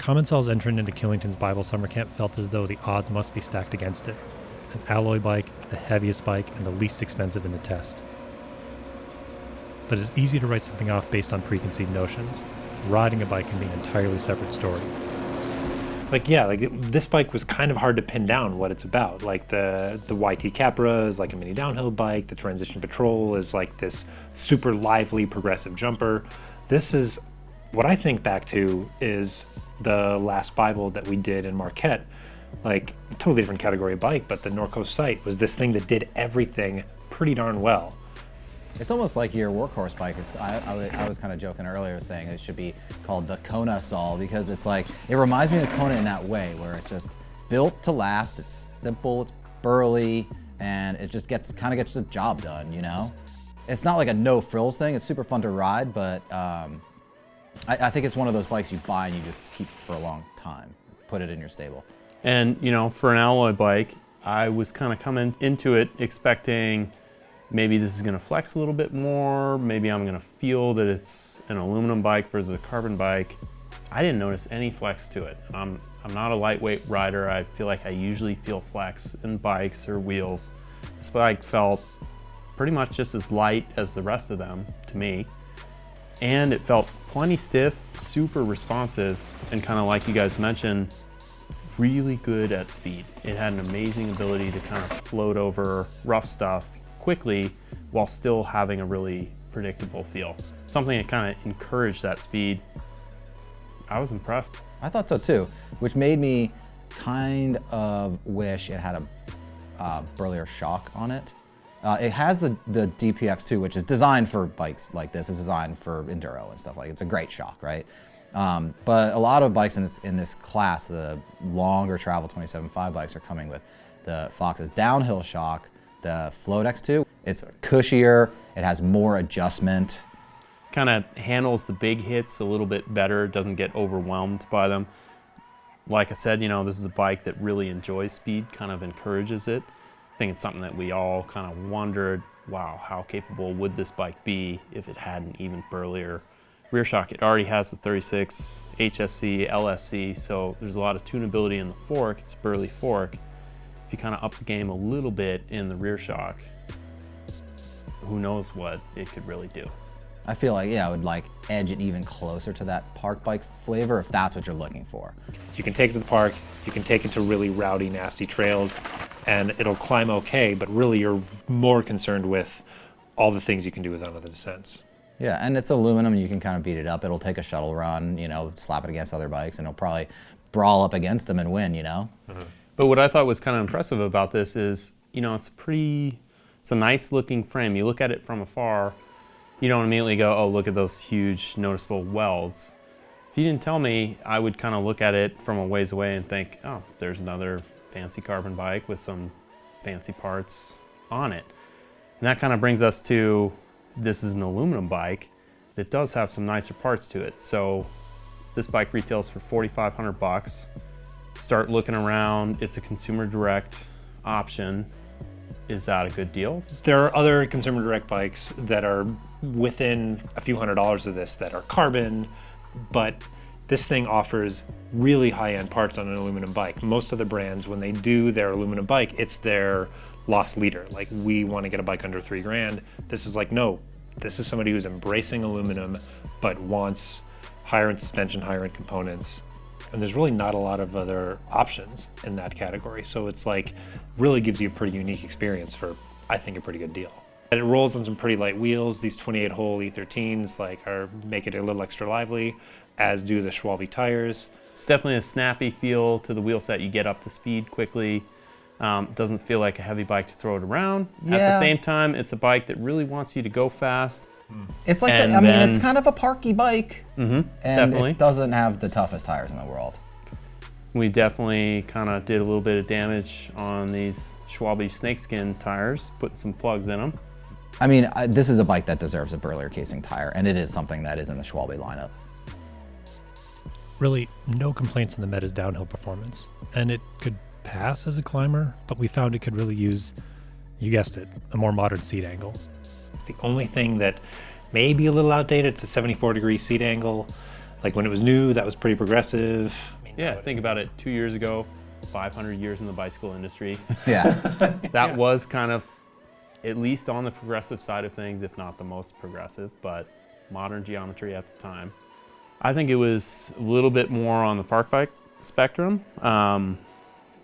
Commencal's entrant into Killington's Bible Summer Camp felt as though the odds must be stacked against it. An alloy bike, the heaviest bike, and the least expensive in the test. But it's easy to write something off based on preconceived notions. Riding a bike can be an entirely separate story. This bike was kind of hard to pin down what it's about. Like the YT Capra is like a mini downhill bike. The Transition Patrol is like this super lively progressive jumper. This is what I think back to is the last Bible that we did in Marquette. Like a totally different category of bike, but the Norco Sight was this thing that did everything pretty darn well. It's almost like your workhorse bike. I was kind of joking earlier saying it should be called the Kona stall because it's like, it reminds me of Kona in that way where it's just built to last, it's simple, it's burly, and it just kind of gets the job done, you know? It's not like a no frills thing, it's super fun to ride, but I think it's one of those bikes you buy and you just keep for a long time, put it in your stable. And you know, for an alloy bike, I was kind of coming into it expecting maybe this is going to flex a little bit more. Maybe I'm going to feel that it's an aluminum bike versus a carbon bike. I didn't notice any flex to it. I'm not a lightweight rider. I feel like I usually feel flex in bikes or wheels. This bike felt pretty much just as light as the rest of them to me. And it felt plenty stiff, super responsive, and kind of like you guys mentioned, really good at speed. It had an amazing ability to kind of float over rough stuff quickly while still having a really predictable feel. Something that kind of encouraged that speed. I was impressed. I thought so too, which made me kind of wish it had a burlier shock on it. It has the DPX2, which is designed for bikes like this. It's designed for enduro and stuff like it. It's a great shock, right? But a lot of bikes in this class, the longer travel 27.5 bikes are coming with the Fox's downhill shock, the Float X2. It's cushier, it has more adjustment. Kind of handles the big hits a little bit better, doesn't get overwhelmed by them. Like I said, you know, this is a bike that really enjoys speed, kind of encourages it. I think it's something that we all kind of wondered, wow, how capable would this bike be if it had an even burlier rear shock? It already has the 36 HSC, LSC, so there's a lot of tunability in the fork. It's Burly Fork. If you kind of up the game a little bit in the rear shock, who knows what it could really do. I feel like, yeah, I would like edge it even closer to that park bike flavor if that's what you're looking for. You can take it to the park, you can take it to really rowdy, nasty trails, and it'll climb okay, but really you're more concerned with all the things you can do with under the descents. Yeah, and it's aluminum, you can kind of beat it up. It'll take a shuttle run, you know, slap it against other bikes, and it'll probably brawl up against them and win, you know? Mm-hmm. But what I thought was kind of impressive about this is, you know, it's a nice looking frame. You look at it from afar, you don't immediately go, oh, look at those huge noticeable welds. If you didn't tell me, I would kind of look at it from a ways away and think, oh, there's another fancy carbon bike with some fancy parts on it. And that kind of brings us to, this is an aluminum bike that does have some nicer parts to it. So this bike retails for $4,500. Start looking around, it's a consumer direct option. Is that a good deal? There are other consumer direct bikes that are within a few $100s of this that are carbon, but this thing offers really high-end parts on an aluminum bike. Most of the brands, when they do their aluminum bike, it's their loss leader. Like, we want to get a bike under $3,000. This is like, no, this is somebody who's embracing aluminum, but wants higher-end suspension, higher-end components. And there's really not a lot of other options in that category. So it's like, really gives you a pretty unique experience for, I think, a pretty good deal. And it rolls on some pretty light wheels. These 28-hole E13s make it a little extra lively, as do the Schwalbe tires. It's definitely a snappy feel to the wheel set. You get up to speed quickly. Doesn't feel like a heavy bike to throw it around. Yeah. At the same time, it's a bike that really wants you to go fast. It's like, it's kind of a parky bike, and definitely. It doesn't have the toughest tires in the world. We definitely kind of did a little bit of damage on these Schwalbe snakeskin tires, put some plugs in them. I mean, this is a bike that deserves a burlier casing tire, and it is something that is in the Schwalbe lineup. Really, no complaints on the Meta's downhill performance, and it could pass as a climber, but we found it could really use, you guessed it, a more modern seat angle. The only thing that may be a little outdated, it's a 74-degree seat angle. Like when it was new, that was pretty progressive. I mean, Yeah, think about it. 2 years ago, 500 years in the bicycle industry. Yeah. That was kind of, at least on the progressive side of things, if not the most progressive, but modern geometry at the time. I think it was a little bit more on the park bike spectrum.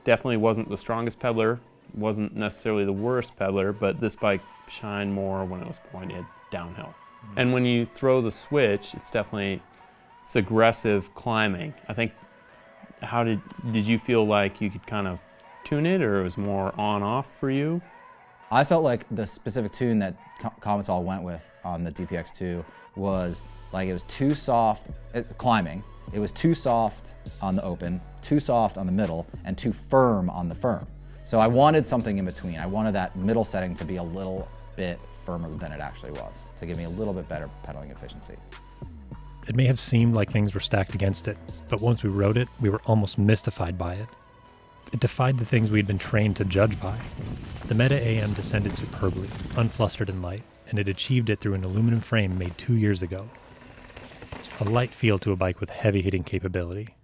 Definitely wasn't the strongest pedaler, wasn't necessarily the worst pedaler, but this bike shined more when it was pointed downhill. And when you throw the switch, it's aggressive climbing. I think, how did you feel like you could kind of tune it, or it was more on-off for you? I felt like the specific tune that Commencal went with on the DPX2 was like it was too soft climbing. It was too soft on the open, too soft on the middle, and too firm on the firm. So I wanted something in between. I wanted that middle setting to be a little bit firmer than it actually was, to give me a little bit better pedaling efficiency. It may have seemed like things were stacked against it, but once we rode it, we were almost mystified by it. It defied the things we'd been trained to judge by. The Meta AM descended superbly, unflustered and light, and it achieved it through an aluminum frame made 2 years ago. A light feel to a bike with heavy hitting capability.